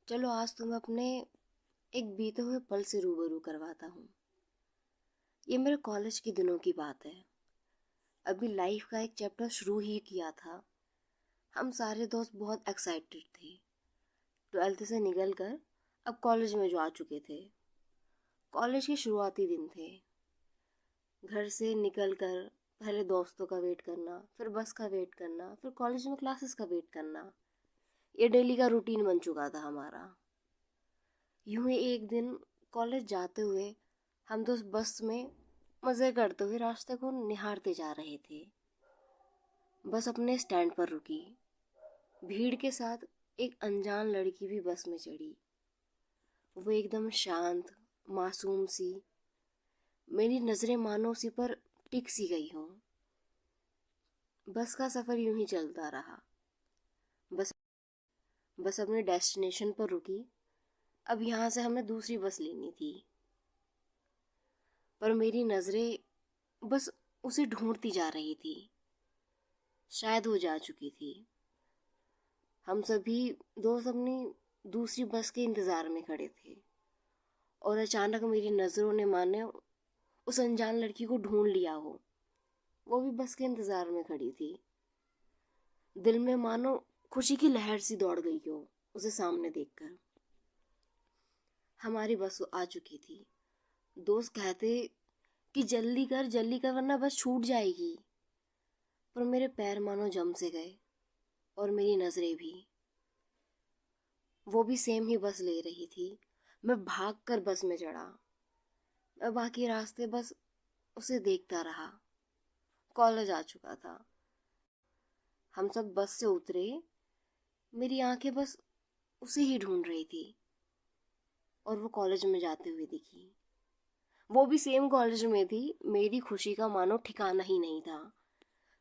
चलो आज तुम्हें अपने एक बीते हुए पल से रूबरू करवाता हूँ। ये मेरे कॉलेज के दिनों की बात है। अभी लाइफ का एक चैप्टर शुरू ही किया था। हम सारे दोस्त बहुत एक्साइटेड थे। 12th से निकल कर अब कॉलेज में जो आ चुके थे। कॉलेज के शुरुआती दिन थे। घर से निकल कर पहले दोस्तों का वेट करना, फिर बस का वेट करना, फिर कॉलेज में क्लासेस का वेट करना। ये डेली का रूटीन बन चुका था हमारा। यूं ही एक दिन कॉलेज जाते हुए हम दोस्त बस में मज़े करते हुए रास्ते को निहारते जा रहे थे। बस अपने स्टैंड पर रुकी। भीड़ के साथ एक अनजान लड़की भी बस में चढ़ी। वो एकदम शांत, मासूम सी। मेरी नज़रें मानो उसी पर टिक सी गई हों। बस का सफ़र यूं ही चलता रहा। बस बस अपने डेस्टिनेशन पर रुकी। अब यहाँ से हमें दूसरी बस लेनी थी। पर मेरी नज़रें बस उसे ढूंढती जा रही थी। शायद वो जा चुकी थी। हम सभी दोस्त अपनी दूसरी बस के इंतज़ार में खड़े थे और अचानक मेरी नज़रों ने माने उस अनजान लड़की को ढूंढ लिया हो। वो भी बस के इंतज़ार में खड़ी थी। दिल में मानो खुशी की लहर सी दौड़ गई हो उसे सामने देखकर। हमारी बस आ चुकी थी। दोस्त कहते कि जल्दी कर वरना बस छूट जाएगी। पर मेरे पैर मानो जम से गए और मेरी नज़रें भी। वो भी सेम ही बस ले रही थी। मैं भाग कर बस में चढ़ा। मैं बाकी रास्ते बस उसे देखता रहा। कॉलेज आ चुका था। हम सब बस से उतरे। मेरी आंखें बस उसे ही ढूंढ रही थी और वो कॉलेज में जाते हुए दिखी। वो भी सेम कॉलेज में थी। मेरी खुशी का मानो ठिकाना ही नहीं था।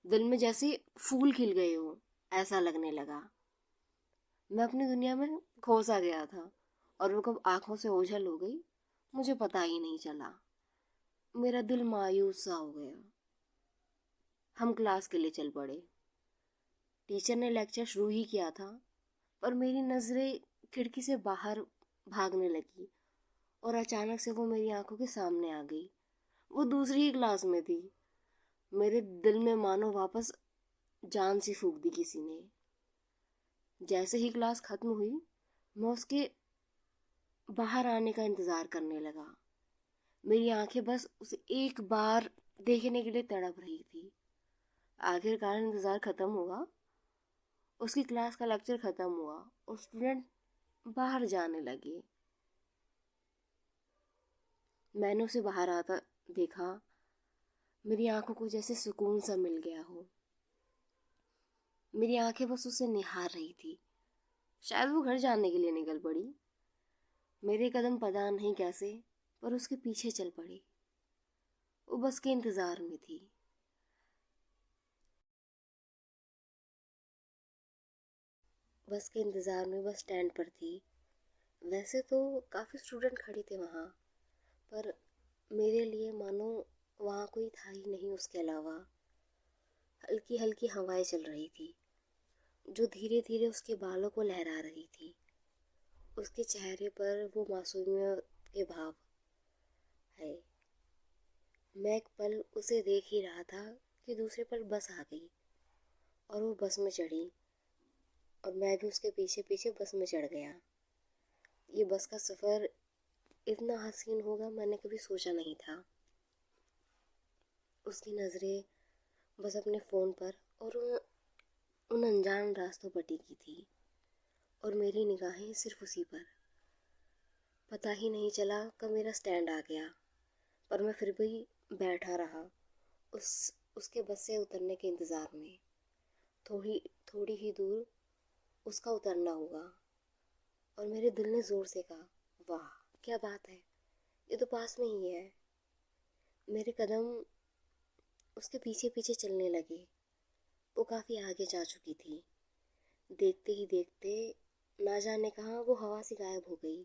दिल में जैसे फूल खिल गए हो ऐसा लगने लगा। मैं अपनी दुनिया में खो सा गया था और वो कब आंखों से ओझल हो गई मुझे पता ही नहीं चला। मेरा दिल मायूस सा हो गया। हम क्लास के लिए चल पड़े। टीचर ने लेक्चर शुरू ही किया था पर मेरी नज़रें खिड़की से बाहर भागने लगी और अचानक से वो मेरी आंखों के सामने आ गई। वो दूसरी ही क्लास में थी। मेरे दिल में मानो वापस जान सी फूंक दी किसी ने। जैसे ही क्लास खत्म हुई मैं उसके बाहर आने का इंतज़ार करने लगा। मेरी आंखें बस उसे एक बार देखने के लिए तड़प रही थी। आखिरकार इंतज़ार ख़त्म हुआ। उसकी क्लास का लेक्चर ख़त्म हुआ और स्टूडेंट बाहर जाने लगे। मैंने उसे बाहर आता देखा। मेरी आंखों को जैसे सुकून सा मिल गया हो। मेरी आंखें बस उसे निहार रही थी। शायद वो घर जाने के लिए निकल पड़ी। मेरे कदम पता नहीं कैसे पर उसके पीछे चल पड़े। वो बस के इंतज़ार में थी। बस के इंतज़ार में बस स्टैंड पर थी। वैसे तो काफ़ी स्टूडेंट खड़े थे वहाँ पर मेरे लिए मानो वहाँ कोई था ही नहीं उसके अलावा। हल्की हल्की हवाएं चल रही थी जो धीरे धीरे उसके बालों को लहरा रही थी। उसके चेहरे पर वो मासूमियत के भाव है। मैं एक पल उसे देख ही रहा था कि दूसरे पल बस आ गई और वो बस में चढ़ी और मैं भी उसके पीछे पीछे बस में चढ़ गया। ये बस का सफ़र इतना हसीन होगा मैंने कभी सोचा नहीं था। उसकी नज़रें बस अपने फ़ोन पर और उन अनजान रास्तों पर टिकी थी और मेरी निगाहें सिर्फ उसी पर। पता ही नहीं चला कब मेरा स्टैंड आ गया पर मैं फिर भी बैठा रहा उस उसके बस से उतरने के इंतज़ार में। थोड़ी थोड़ी ही दूर उसका उतरना हुआ और मेरे दिल ने ज़ोर से कहा, वाह क्या बात है, ये तो पास में ही है। मेरे कदम उसके पीछे पीछे चलने लगे। वो काफ़ी आगे जा चुकी थी। देखते ही देखते ना जाने कहाँ वो हवा से गायब हो गई।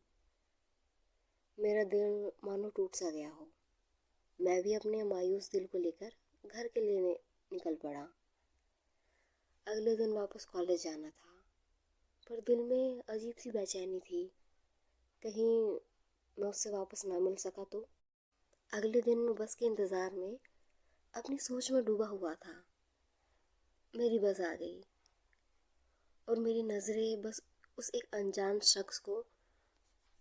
मेरा दिल मानो टूट सा गया हो। मैं भी अपने मायूस दिल को लेकर घर के लिए निकल पड़ा। अगले दिन वापस कॉलेज जाना था पर दिल में अजीब सी बेचैनी थी, कहीं मैं उससे वापस ना मिल सका तो। अगले दिन मैं बस के इंतज़ार में अपनी सोच में डूबा हुआ था। मेरी बस आ गई और मेरी नज़रें बस उस एक अनजान शख्स को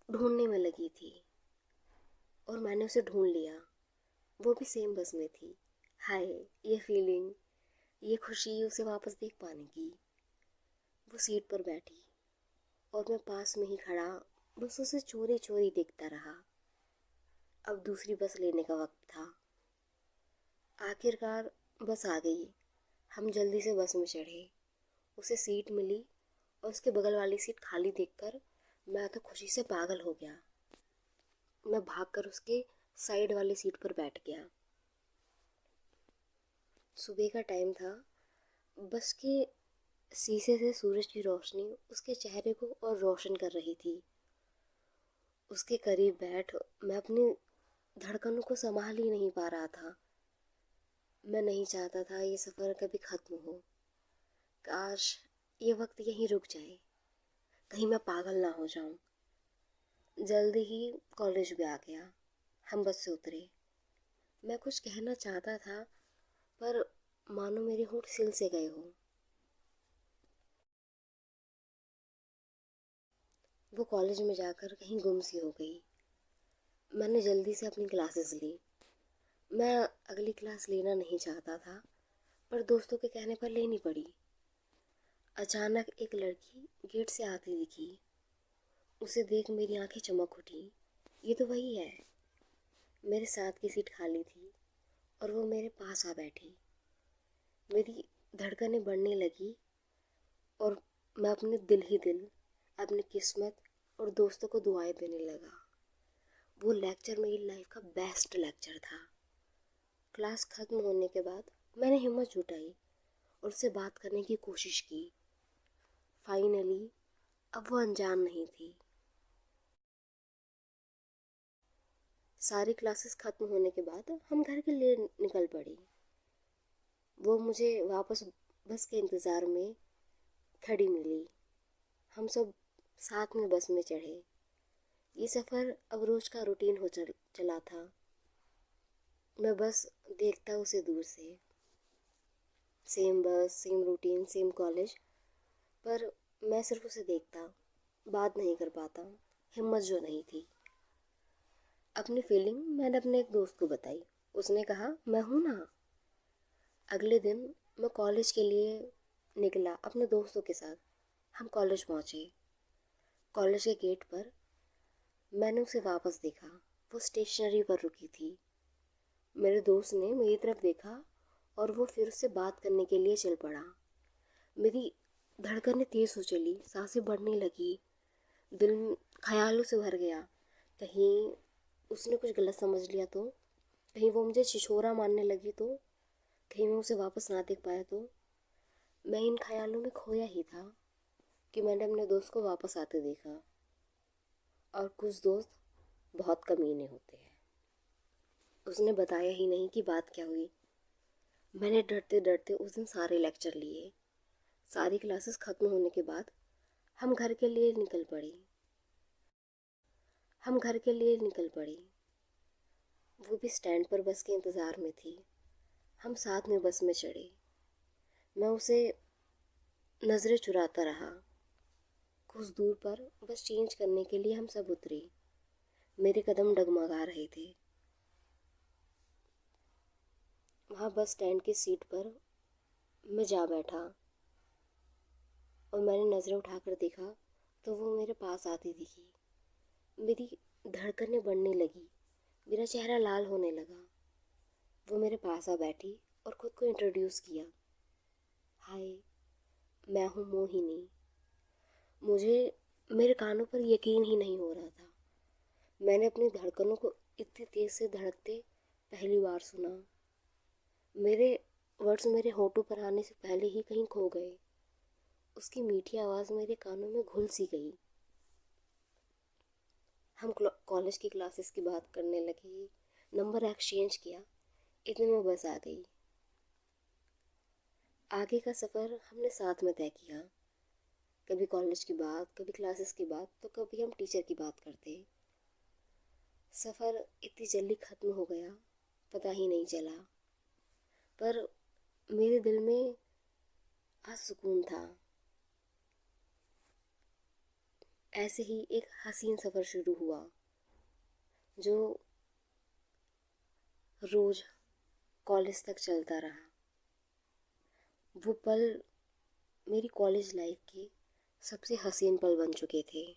ढूंढने में लगी थी और मैंने उसे ढूंढ लिया। वो भी सेम बस में थी। हाय, ये फीलिंग, ये खुशी उसे वापस देख पाने की। वो सीट पर बैठी और मैं पास में ही खड़ा बस उसे चोरी चोरी देखता रहा। अब दूसरी बस लेने का वक्त था। आखिरकार बस आ गई। हम जल्दी से बस में चढ़े। उसे सीट मिली और उसके बगल वाली सीट खाली देखकर मैं तो खुशी से पागल हो गया। मैं भागकर उसके साइड वाली सीट पर बैठ गया। सुबह का टाइम था। बस के शीशे से सूरज की रोशनी उसके चेहरे को और रोशन कर रही थी। उसके करीब बैठ मैं अपनी धड़कनों को संभाल ही नहीं पा रहा था। मैं नहीं चाहता था ये सफ़र कभी ख़त्म हो। काश ये वक्त यहीं रुक जाए, कहीं मैं पागल ना हो जाऊं। जल्दी ही कॉलेज भी आ गया। हम बस से उतरे। मैं कुछ कहना चाहता था पर मानो मेरे होंठ सिल से गए हों। वो कॉलेज में जाकर कहीं गुम सी हो गई। मैंने जल्दी से अपनी क्लासेस ली। मैं अगली क्लास लेना नहीं चाहता था पर दोस्तों के कहने पर लेनी पड़ी। अचानक एक लड़की गेट से आती दिखी। उसे देख मेरी आंखें चमक उठी। ये तो वही है। मेरे साथ की सीट खाली थी और वो मेरे पास आ बैठी। मेरी धड़कनें बढ़ने लगी और मैं अपने दिल ही दिल, अपनी किस्मत और दोस्तों को दुआएं देने लगा। वो लेक्चर मेरी लाइफ का बेस्ट लेक्चर था। क्लास खत्म होने के बाद मैंने हिम्मत जुटाई और उससे बात करने की कोशिश की। फाइनली अब वो अनजान नहीं थी। सारी क्लासेस खत्म होने के बाद हम घर के लिए निकल पड़ी। वो मुझे वापस बस के इंतज़ार में खड़ी मिली। हम सब साथ में बस में चढ़े। ये सफ़र अब रोज़ का रूटीन हो चला था। मैं बस देखता उसे दूर से। सेम बस, सेम रूटीन, सेम कॉलेज, पर मैं सिर्फ उसे देखता, बात नहीं कर पाता। हिम्मत जो नहीं थी। अपनी फीलिंग मैंने अपने एक दोस्त को बताई। उसने कहा मैं हूँ ना। अगले दिन मैं कॉलेज के लिए निकला अपने दोस्तों के साथ। हम कॉलेज पहुँचे। कॉलेज के गेट पर मैंने उसे वापस देखा। वो स्टेशनरी पर रुकी थी। मेरे दोस्त ने मेरी तरफ देखा और वो फिर उससे बात करने के लिए चल पड़ा। मेरी धड़कनें तेज हो चली, सांसें बढ़ने लगी। दिल ख्यालों से भर गया। कहीं उसने कुछ गलत समझ लिया तो, कहीं वो मुझे छिछोरा मारने लगी तो, कहीं मैं उसे वापस ना देख पाया तो। मैं इन ख्यालों में खोया ही था कि मैंने अपने दोस्त को वापस आते देखा। और कुछ दोस्त बहुत कमीने होते हैं। उसने बताया ही नहीं कि बात क्या हुई। मैंने डरते डरते उस दिन सारे लेक्चर लिए। सारी क्लासेस खत्म होने के बाद हम घर के लिए निकल पड़े। हम घर के लिए निकल पड़ी। वो भी स्टैंड पर बस के इंतज़ार में थी। हम साथ में बस में चढ़े। मैं उसे नज़रें चुराता रहा। कुछ दूर पर बस चेंज करने के लिए हम सब उतरे। मेरे कदम डगमगा रहे थे। वहाँ बस स्टैंड की सीट पर मैं जा बैठा और मैंने नज़रें उठाकर देखा तो वो मेरे पास आती दिखी। मेरी धड़कनें बढ़ने लगी। मेरा चेहरा लाल होने लगा। वो मेरे पास आ बैठी और खुद को इंट्रोड्यूस किया। हाय, मैं हूँ मोहिनी। मुझे मेरे कानों पर यकीन ही नहीं हो रहा था। मैंने अपनी धड़कनों को इतनी तेज से धड़कते पहली बार सुना। मेरे वर्ड्स मेरे होठों पर आने से पहले ही कहीं खो गए। उसकी मीठी आवाज़ मेरे कानों में घुल सी गई। हम कॉलेज की क्लासेस की बात करने लगे, नंबर एक्सचेंज किया। इतने में बस आ गई। आगे का सफ़र हमने साथ में तय किया। कभी कॉलेज की बात, कभी क्लासेस की बात, तो कभी हम टीचर की बात करते। सफ़र इतनी जल्दी ख़त्म हो गया, पता ही नहीं चला। पर मेरे दिल में आज सुकून था। ऐसे ही एक हसीन सफ़र शुरू हुआ, जो रोज़ कॉलेज तक चलता रहा। वो पल मेरी कॉलेज लाइफ के सबसे हसीन पल बन चुके थे।